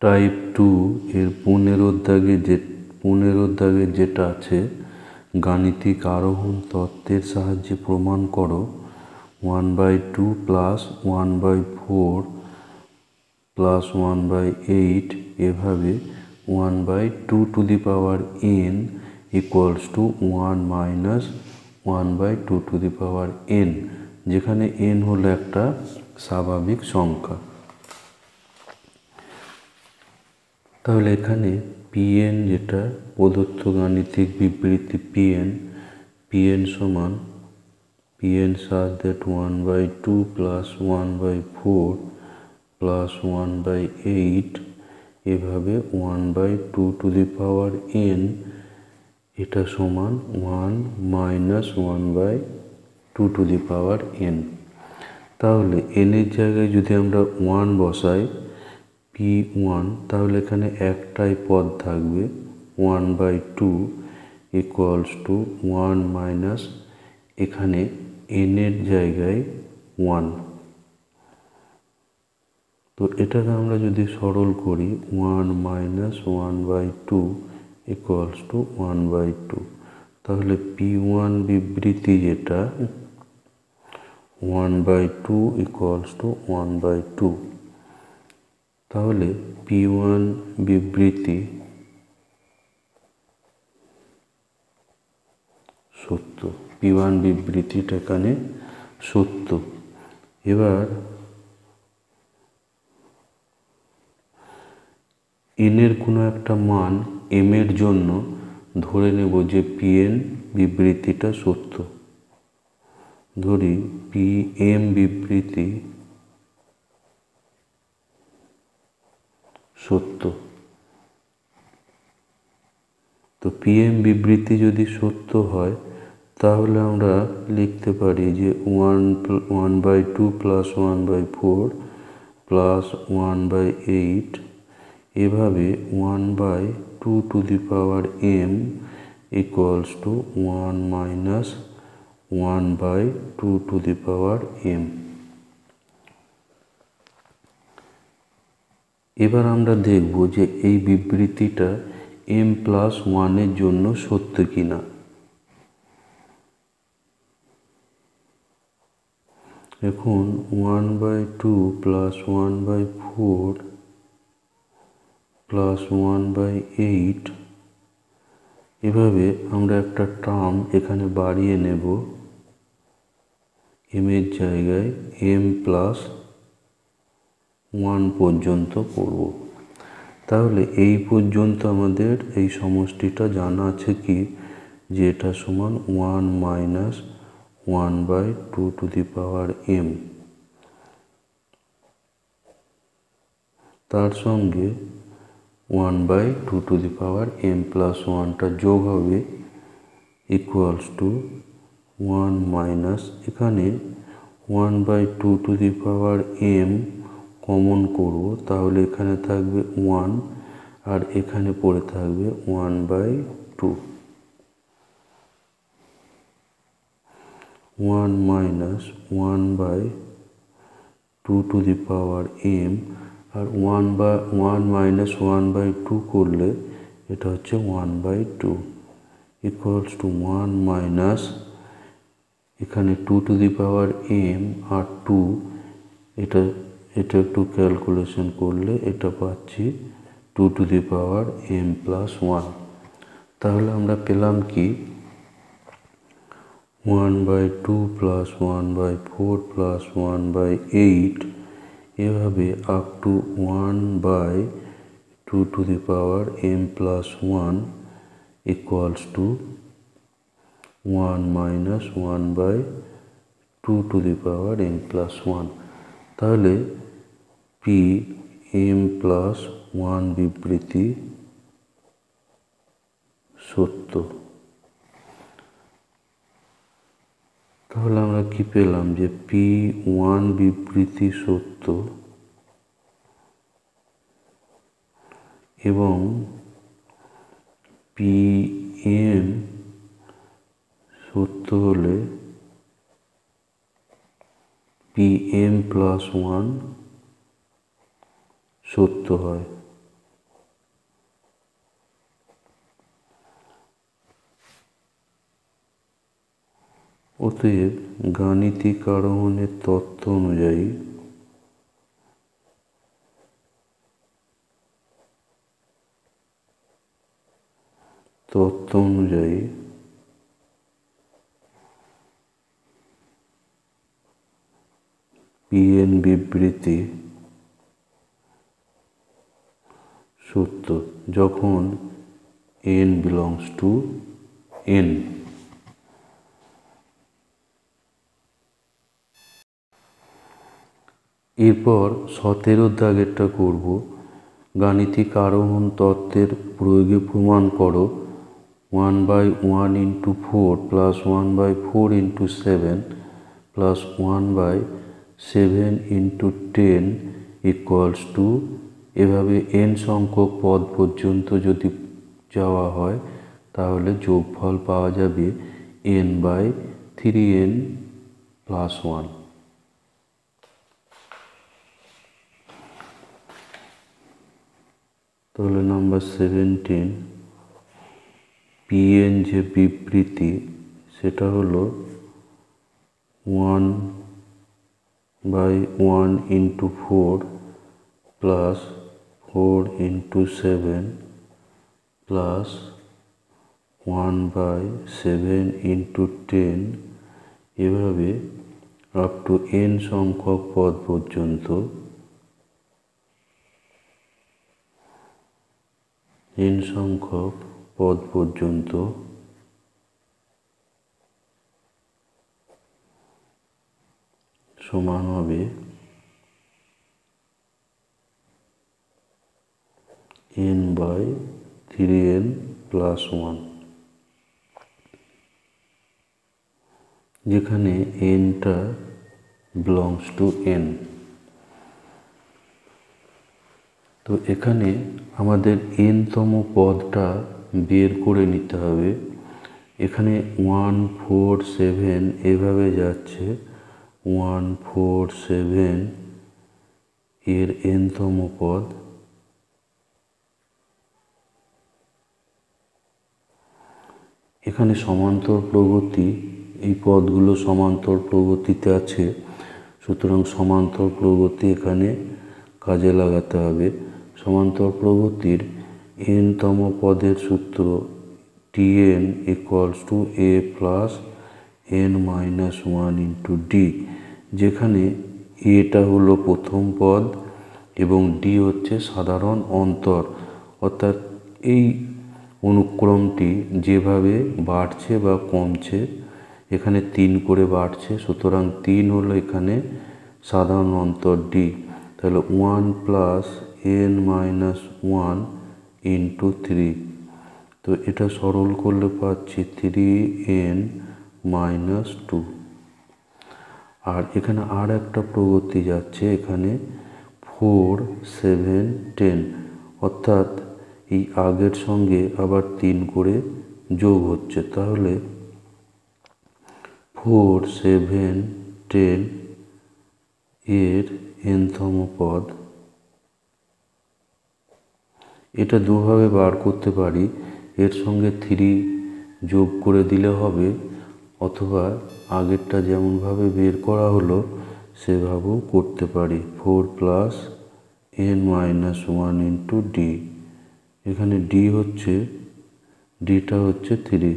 Type 2 এর 15 দাগে যেটা আছে, গাণিতিক আরোহণ তত্ত্বের সাহায্যে প্রমাণ করো 1/2 প্লাস 1/4 প্লাস 1/8 এভাবে 1/2n equals to 1 minus 1/2n, যেখানে n হলো একটা স্বাভাবিক সংখ্যা। তাহলে এখানে pn যেটা প্রদত্ত গাণিতিক বিবৃতি pn সমান pn such that 1/2 plus 1/4 plus 1/8 এভাবে 1/2n এটা সমান 1 মাইনাস 1/2n। তাহলে n এর জায়গায় যদি আমরা 1 বসাই p1, তাহলে এখানে একটাই পদ থাকবে 1/2 ইকুয়ালস টু 1 মাইনাস এখানে n এর জায়গায় 1। তো এটাকে আমরা যদি সরল করি 1 মাইনাস 1/2 ইকুয়ালস টু 1/2, তাহলে p1 বিবৃতি যেটা 1/2 ইকুয়ালস টু 1/2। তাহলে p1 বিবৃতি সত্য, p1 বিবৃতিটা এখানে সত্য। এবার n এর কোনো একটা মান m এর জন্য ধরে নেব যে pn বিবৃতিটা সত্য। ধরি pm বিবৃতি সত্য। তো pm বিবৃতি যদি সত্য হয়, তাহলে আমরা লিখতে পারি যে 1/2 প্লাস 1/4 প্লাস 1/8 এভাবে 1/2m equals to 1 minus 1/2m। এবার আমরা দেখব যে এই বিবৃতিটা m+1 এর জন্য সত্য কিনা। এখন 1/2 প্লাস 1/4 প্লাস 1/8 এভাবে আমরা একটা টার্ম এখানে বাড়িয়ে নেব, m এর জায়গায় m+1 পর্যন্ত করব। তাহলে এই পর্যন্ত আমাদের এই সমষ্টিটা জানা আছে কি, যে এটা সমান 1 মাইনাস 1/2m। তার সঙ্গে 1/2m+1টা যোগ হবে ইকুয়ালস টু 1 মাইনাস এখানে 1/2m কমন করব, তাহলে এখানে থাকবে 1 আর এখানে পড়ে থাকবে 1/2। 1 মাইনাস 1/2m আর 1 মাইনাস 1/2 করলে এটা হচ্ছে 1/2 ইকুয়ালস টু 1 মাইনাস এখানে 2m আর 2, এটা একটু ক্যালকুলেশন করলে এটা পাচ্ছি 2m+1। তাহলে আমরা পেলাম কি 1/2 প্লাস 1/4 প্লাস 1/8 এভাবে up to 1/2m+1 equals to 1 minus 1/2m+1। তাহলে pm+1 বিবৃতি সত্য। তাহলে আমরা কি পেলাম, যে p1 বিবৃতি সত্য এবং pm সত্য হলে pm+1 সত্য হয়। অতএব গাণিতিক আরোহণের তত্ত্ব অনুযায়ী pn বিবৃতি সত্য যখন n belongs to n। এরপর 17 দাগেরটা করব। গাণিতিক আরোহণ তত্ত্বের প্রয়োগে প্রমাণ করো 1/1 into 4 plus 1/4 into 7 plus 1/7 into 10 equals to, এভাবে n সংখ্যক পদ পর্যন্ত যদি যাওয়া হয় তাহলে যোগফল পাওয়া যাবে n/3n plus 1। তাহলে নাম্বার 17, pn যে বিবৃতি সেটা হলো 1/1 into 4 plus 4 into 7 plus 1/7 into 10, এভাবে আপ টু n সংখ্যক পদ পর্যন্ত সমান হবে n/3n plus 1, যেখানে nটা belongs to n। তো এখানে আমাদের n-তম পদটা বের করে নিতে হবে। এখানে 1 4 7 এভাবে যাচ্ছে, 1 4 7 এর n-তম পদ। এখানে সমান্তর প্রগতি, এই পদগুলো সমান্তর প্রগতিতে আছে, সুতরাং সমান্তর প্রগতি এখানে কাজে লাগাতে হবে। সমান্তর প্রগতির n-তম পদের সূত্র tn equals to a plus n minus 1 into d, যেখানে এটা হলো প্রথম পদ এবং d হচ্ছে সাধারণ অন্তর, অর্থাৎ এই অনুক্রমটি যেভাবে বাড়ছে বা কমছে, এখানে 3 করে বাড়ছে, সুতরাং 3 হলো এখানে সাধারণ অন্তর d। তাহলে 1 plus n minus 1 into 3, তো এটা সরল করলে পাচ্ছি 3n minus 2। আর এখানে আর একটা প্রগতি যাচ্ছে, এখানে 4 7 10, অর্থাৎ এই আগের সঙ্গে আবার 3 করে যোগ হচ্ছে, তাহলে 4 7 10 এর n-তম পদ। এটা দুভাবে বার করতে পারি, এর সঙ্গে 3 যোগ করে দিলে হবে, অথবা আগেরটা যেমনভাবে বের করা হলো সেভাবেও করতে পারি, 4 plus n minus 1 into d। এখানে d-টা হচ্ছে 3,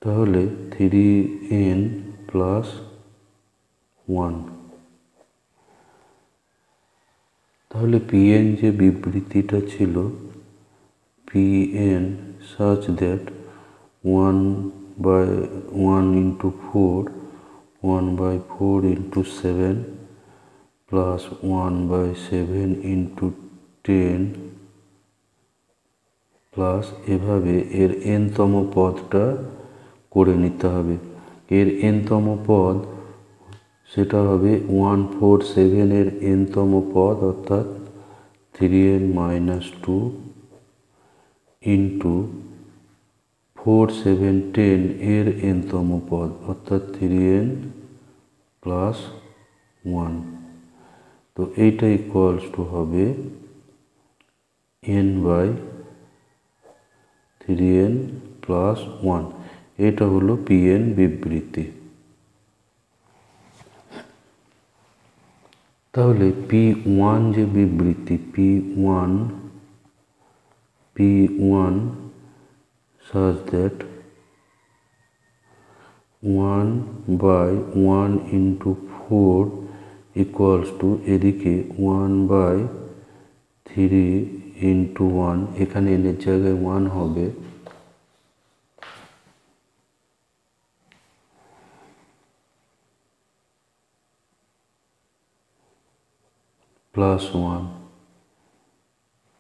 তাহলে 3n plus 1। তাহলে pn যে বিবৃতিটা ছিল, pn such that 1/1 into 4 1/4 into 7 plus 1/7 into 10 plus, এভাবে এর n-তম পদটা করে নিতে হবে। এর n-তম পদ সেটা হবে 1 4 7 এর n-তম পদ, অর্থাৎ 3n minus 2 into 4 7 10 এর n-তম পদ, অর্থাৎ 3n plus 1। তো এইটা ইকুয়ালস টু হবে n/3n plus 1। এটা হলো Pn বিবৃতি। তাহলে P1 যে বিবৃতি P1 such that 1/1 into 4 equals to এদিকে 1/3 into 1, এখানে n এর জায়গায় 1 হবে, প্লাস 1।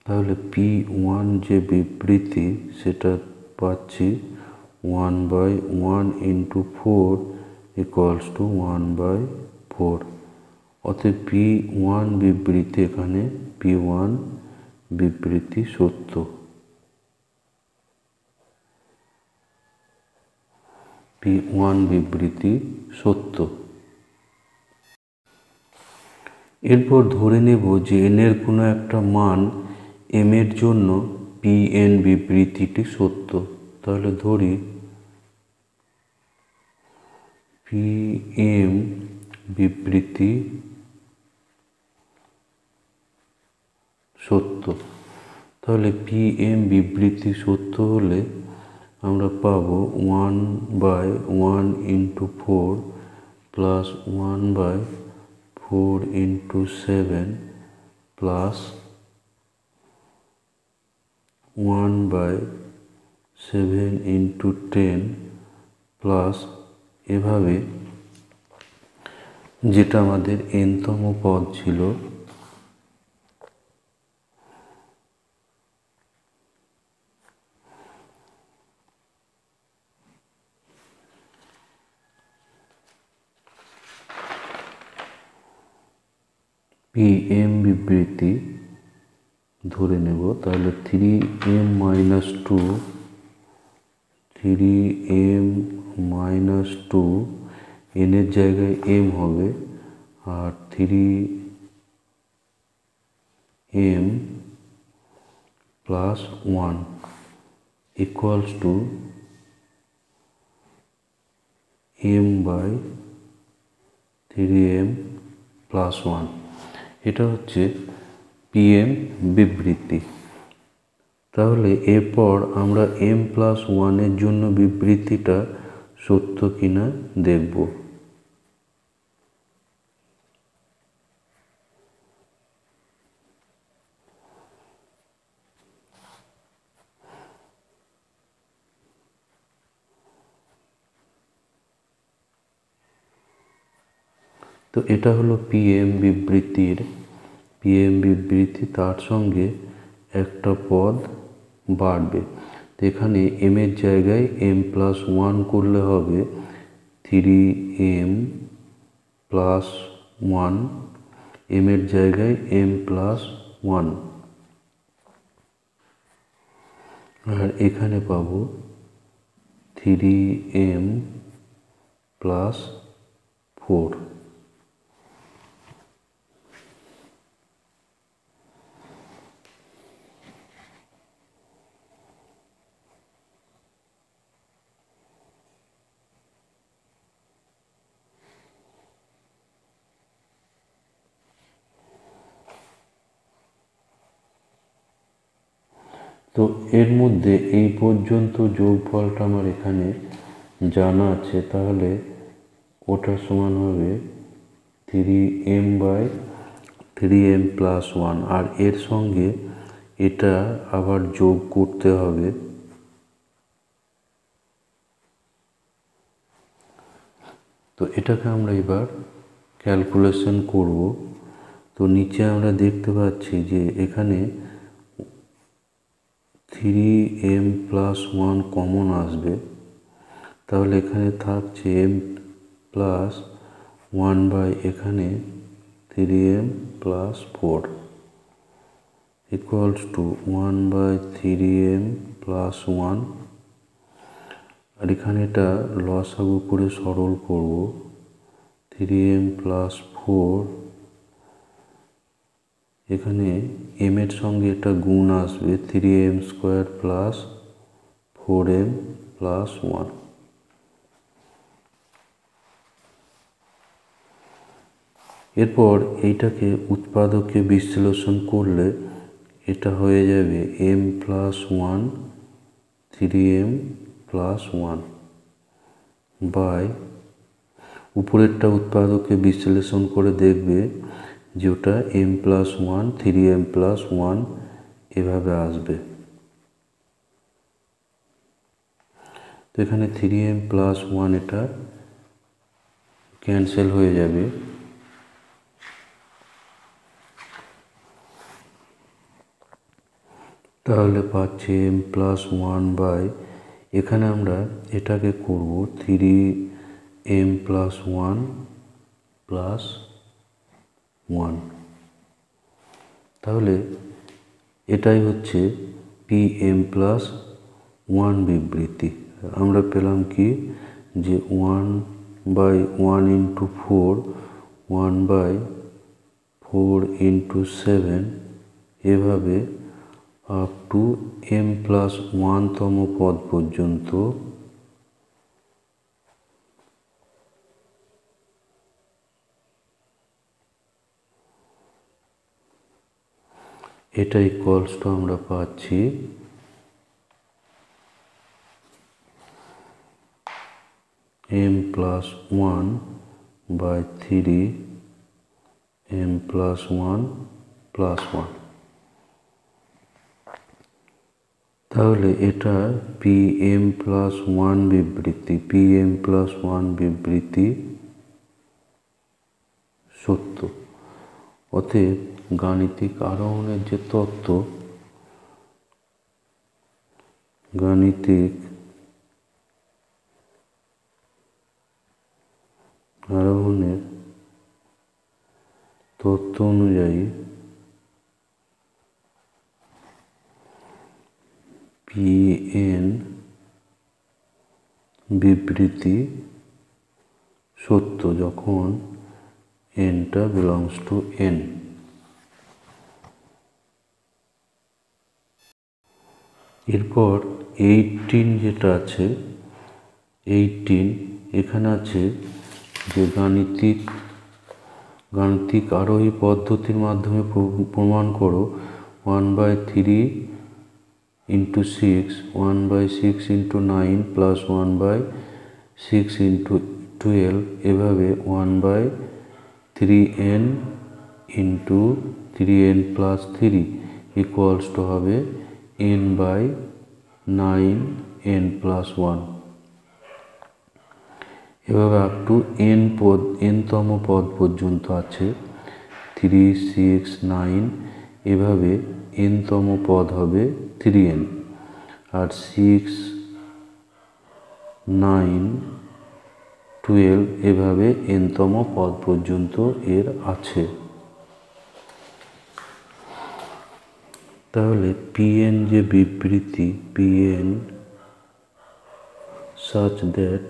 তাহলে P1 যে বিবৃতি সেটা পাচ্ছি 1/1 into 4 equals to 1/4। অতএব P1 বিবৃতি এখানে P1 বিবৃতি সত্য। P1 বিবৃতি সত্য। এরপর ধরে নেব যে n এর কোনো একটা মান m এর জন্য Pn বিবৃতিটি সত্য। তাহলে ধরি Pm বিবৃতি সত্য। তাহলে Pm বিবৃতি সত্য হলে আমরা পাবো 1/1 into 4 plus 1/4 into 7 plus 1/7 into 10 plus এভাবে যেটা আমাদের nতম পদ ছিল Pm বিবৃতি ধরে নেব। তাহলে 3m minus 2 n এর জায়গায় m হবে, আর 3m plus 1 equals to m/3m plus 1। এটা হচ্ছে Pm বিবৃতি। তাহলে এরপর আমরা m+1 এর জন্য বিবৃতিটা সত্য কিনা দেখব। তো এটা হলো Pm বিবৃতি, তার সঙ্গে একটা পদ বাড়বে। তো এখানে m এর জায়গায় m+1 করলে হবে 3m plus 1, m এর জায়গায় m+1, আর এখানে পাবো 3m plus 4। তো এর মধ্যে এই পর্যন্ত যোগফলটা আমার এখানে জানা আছে, তাহলে ওটা সমান হবে 3m plus 1, আর এর সঙ্গে এটা আবার যোগ করতে হবে। তো এটাকে আমরা এবার ক্যালকুলেশন করব। তো নিচে আমরা দেখতে পাচ্ছি যে এখানে 3m plus 1 কমন আসবে, তাহলে এখানে থাকছে m plus 1 এখানে 3m plus 4 equals to 1/3m plus 1, আর এখানে এটা লসাগু করে সরল করব। 3m plus 4, এখানে m এর সঙ্গে এটা গুণ আসবে 3m² plus 4m plus 1। এরপর এইটাকে উৎপাদকে বিশ্লেষণ করলে এটা হয়ে যাবে m+1 3m+1 বাই উপরেরটা উৎপাদকে বিশ্লেষণ করে দেখবে যে ওটা m+1 3m+1 এভাবে আসবে। তো এখানে 3m+1 এটা ক্যান্সেল হয়ে যাবে, তাহলে পাচ্ছি m+1 বাই এখানে আমরা এটাকে করব 3m+1 +1, তাহলে এটাই হচ্ছে pm+1 বিবৃতি। আমরা পেলাম কি যে 1/1 × 4 1/4 × 7 এভাবে আপ টু m+1 তম পদ পর্যন্ত এটা ইকুয়ালস টু আমরা পাচ্ছি m+1 বাই 3m+1 +1। তাহলে এটা pm+1 বিবৃতি সত্য। অতএব গাণিতিক আরোহণের যে তত্ত্ব, গাণিতিক আরোহণের তত্ত্ব অনুযায়ী pn বিবৃতি সত্য যখন n-টা বিলংস টু n। এরপর 18 যেটা আছে, 18 এখানে আছে যে গাণিতিক আরোহী পদ্ধতির মাধ্যমে প্রমাণ করো 1/3 × 6 1/6 × 9 + 1/6 × 12 এভাবে 1/3n × 3n+3 ইকুয়ালস টু হবে n/9n+1। এভাবে আপ টু n তম পদ পর্যন্ত আছে 3 6 9, এভাবে n তম পদ হবে 3n, আর 6 9 12 এভাবে n তম পদ পর্যন্ত এর আছে। তাহলে pn যে বিবৃতি pn such that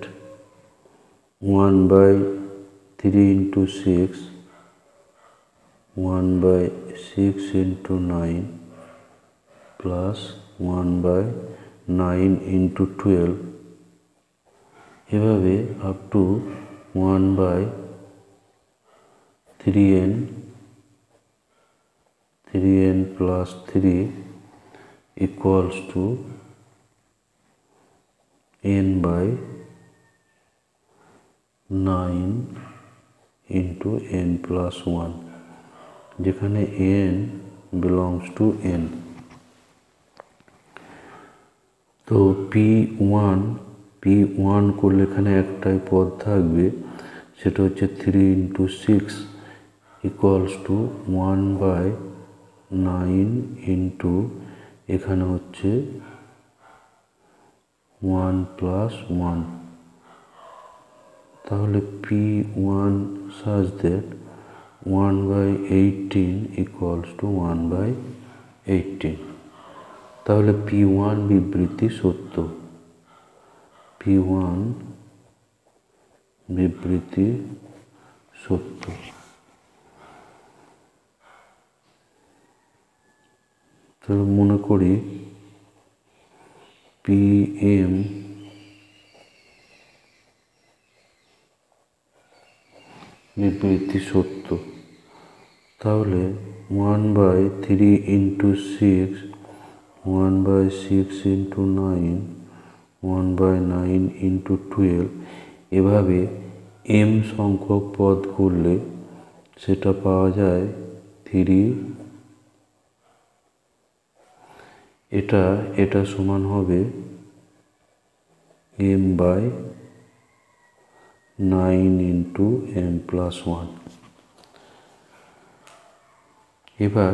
1/3 × 6 1/6 × 9 plus 1/9 × 12 এভাবে up to 1/3n 3n+3 equals to n/9 × n+1, যেখানে n belongs to n। তো p1 করলে এখানে একটাই পদ থাকবে, সেটা হচ্ছে 3 × 6 equals to 1/9 × এখানে হচ্ছে 1 + 1। তাহলে p1 such that 1/18 equals to 1/18। তাহলে p1 বিবৃতি সত্য, p1 বিবৃতি সত্য। তাহলে মনে করি pm বিবৃতি সত্য। তাহলে 1/3 ইন্টু 6, 1/6 ইন্টু 9, 1/9 ইন্টু 12, এভাবে m সংখ্যক পদ করলে সেটা পাওয়া যায় 3। এটা সমান হবে m/9 ইন্টু m+1। এবার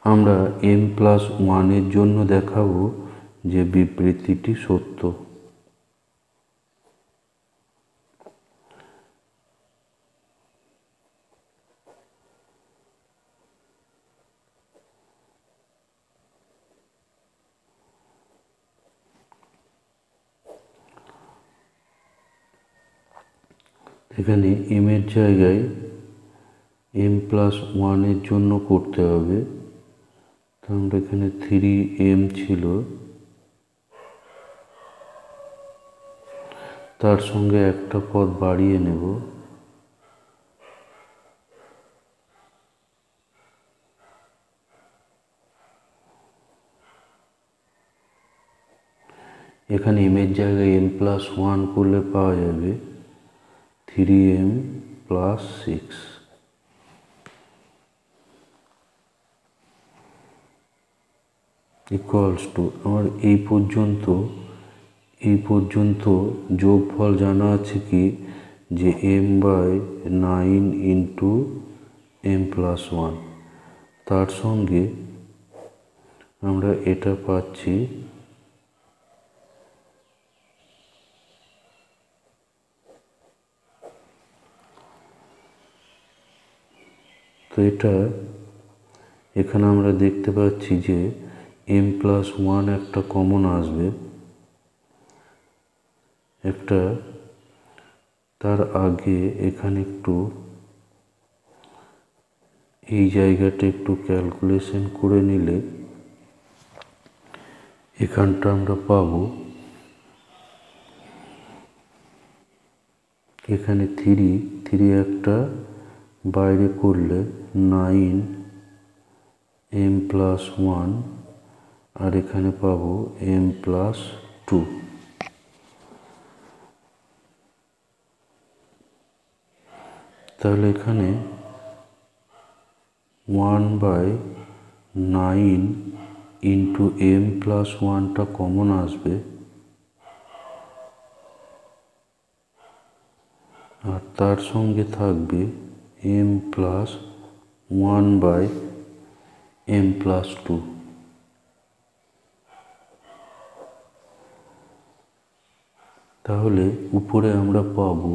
আমরা m+1 এর জন্য দেখাবো যে বিবৃতিটি সত্য। এখানে m এর জায়গায় m+1 এর জন্য করতে হবে। তাহলে এখানে 3m ছিল, তার সঙ্গে একটা পদ বাড়িয়ে নেব। এখানে m এর জায়গায় m+1 করলে পাওয়া যাবে 3m + 6 ইকুয়ালস টু, আমার এই পর্যন্ত যোগফল জানা আছে কি, যে m/9 ইন্টু m+1, তার সঙ্গে আমরা এটা পাচ্ছি তো এখানে আমরা দেখতে পাচ্ছি যে m+1 একটা কমন আসবে। তার আগে এখানে একটু এই জায়গাটা একটু ক্যালকুলেশন করে নিলে এখানটা আমরা পাবো, এখানে 3 একটা বাইরে করলে 9m+1, আর এখানে পাবো m+2। তাহলে এখানে 1/9 ইন্টু m+1টা কমন আসবে, আর তার সঙ্গে থাকবে m+1/m+2। তাহলে উপরে আমরা পাবো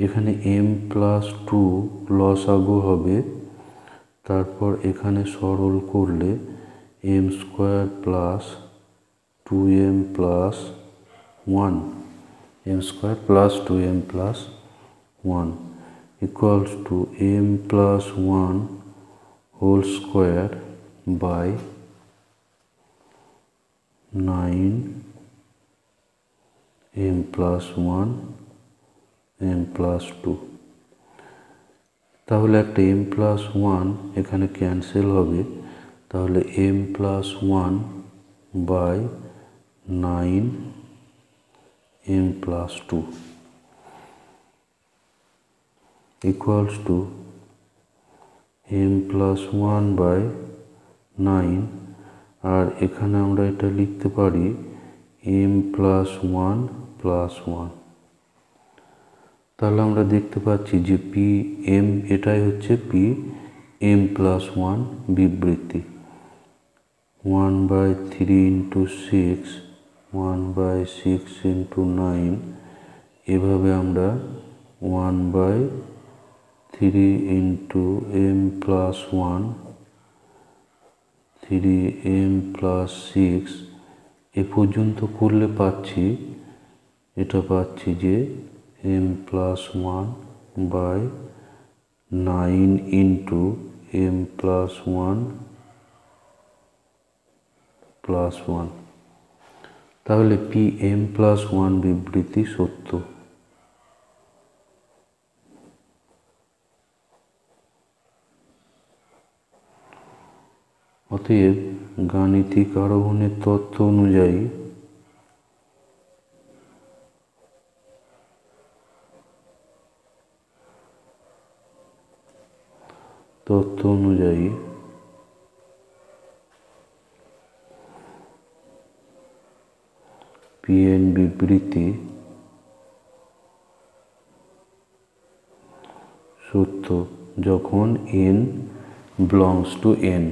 এখানে m+2 লসাগু হবে, তারপর এখানে সরল করলে m² + 2m+1, m² + 2m+1 equals to m+1 whole square by 9m+1 m+2। তাহলে একটা m+1 এখানে ক্যান্সেল হবে, তাহলে m+1/9m+2 ইকুয়ালস টু m+1/9, আর এখানে আমরা এটা লিখতে পারি m+1+1। তাহলে আমরা দেখতে পাচ্ছি যে m এটাই হচ্ছে m+1 বিবৃতি। 1/3 ইন্টু 6, 1/6 ইন্টু 9, এভাবে আমরা 1/3 ইন্টু m+1, 3m+6 এ পর্যন্ত করলে পাচ্ছি যে m+1/9 into m+1 plus one. তাহলে Pm+1 বিবৃতি সত্য। অতএব গাণিতিক আরোহণের তত্ত্ব অনুযায়ী Pn বিবৃতি সত্য যখন n belongs to n।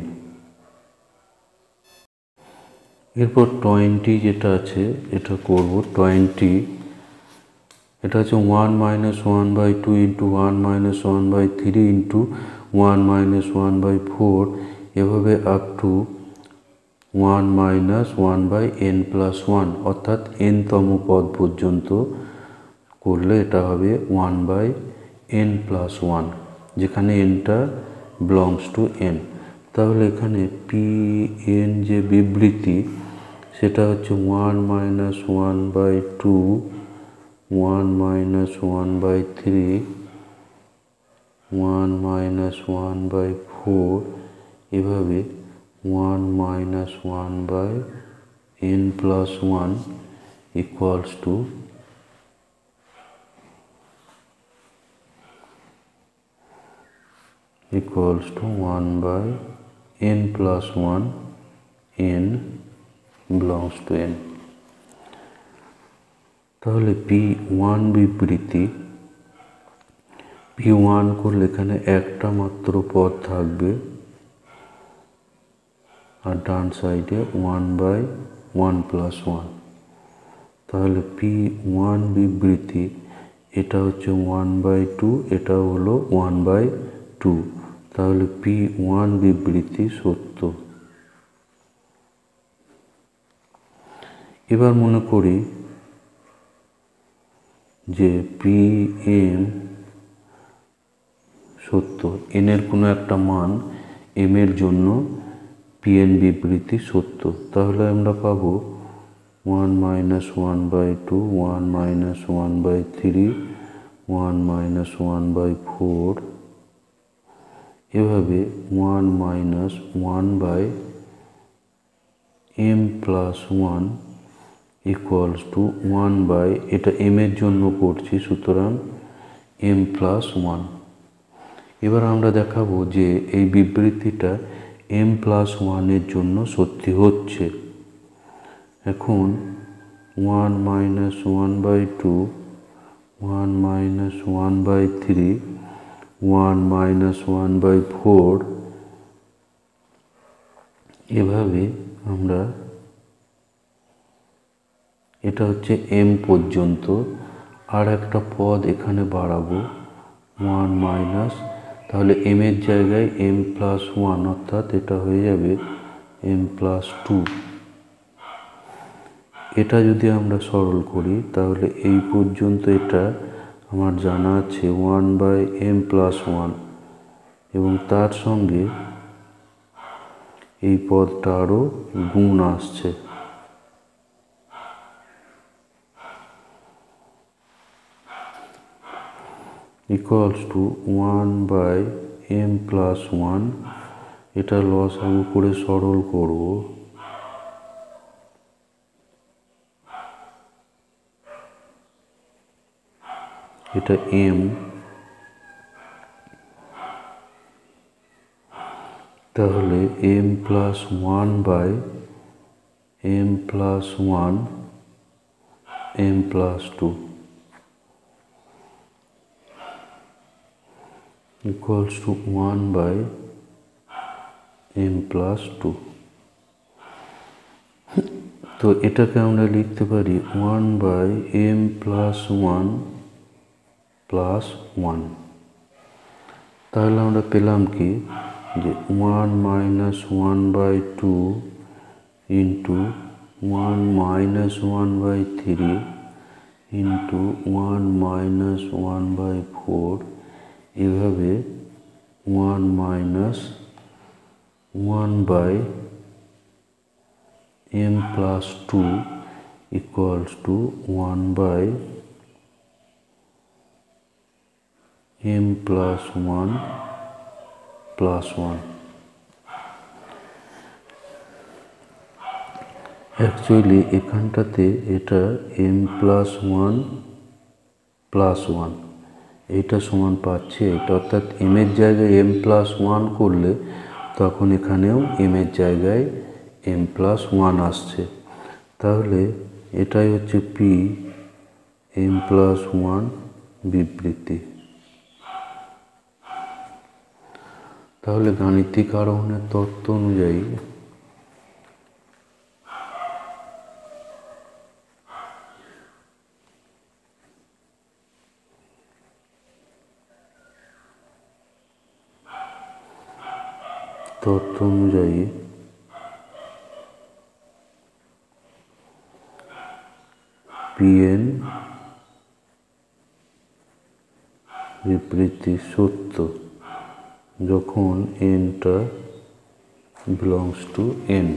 এরপর 20 যেটা আছে এটা করব। 20 এটা হচ্ছে 1-1/2 ইন্টু 1-1/3 ইন্টু 1-1/4 এভাবে আপ টু 1-1/n+1 অর্থাৎ n-তম পদ পর্যন্ত করলে এটা হবে 1/n+1, যেখানে nটা belongs to n। তাহলে এখানে Pn যে বিবৃতি সেটা হচ্ছে 1-1/2, 1-1/3, 1-1/4 এভাবে 1-1/n+1 equals to 1/n+1, n belongs to n। তাহলে P1 বিবৃতি, P1 করলে এখানে একটা মাত্র পদ থাকবে আর ডান সাইডে 1/1+1। তাহলে P1 বিবৃতি এটা হচ্ছে 1/2, এটা হলো 1/2। তাহলে P1 বিবৃতি সত্য। এবার মনে করি যে Pm সত্য, n এর কোনো একটা মান m এর জন্য Pn বিবৃতি সত্য। তাহলে আমরা পাবো 1-1/2, 1-1/3, 1-1/4 এভাবে 1-1/m+1 equals to 1/, এটা m এর জন্য করছি সুতরাং m+1। এবার আমরা দেখাবো যে এই বিবৃতিটা m+1 এর জন্য সত্যি হচ্ছে। এখন 1-1/2, 1-1/3, 1-1/4 এভাবে আমরা, এটা হচ্ছে m পর্যন্ত, আর একটা পদ এখানে বাড়াবো 1-, তাহলে m এর জায়গায় m+1 অর্থাৎ এটা হয়ে যাবে m+2। এটা যদি আমরা সরল করি তাহলে এই পর্যন্ত এটা আমার জানা আছে 1/m+1 এবং তার সঙ্গে এই পদটা আরও গুণ আসছে। equals to 1/m+1, এটা লসাগু করে সরল করব। এটা m, তাহলে m+1/m+1 m+2 equals to 1/m+2। তো এটাকে আমরা লিখতে পারি 1/m+1+1। তাহলে আমরা পেলাম কি যে 1-1/2 ইন্টু 1-1/3 ইন্টু 1-1/4 এভাবে 1-1/m+1 m plus 2 equals to 1 by m plus 1 plus 1. Actually এখানটাতে এটা m plus 1 plus 1 এইটা সমান পাচ্ছে এটা, অর্থাৎ m এর জায়গায় m plus 1 করলে তখন এখানেও m এর জায়গায় m plus 1 আসছে। তাহলে এটাই হচ্ছে p m plus 1 বিবৃতি। তাহলে গাণিতিক আরোহণের তত্ত্ব অনুযায়ী pn বিবৃতি সত্য যখন n টা belongs to n।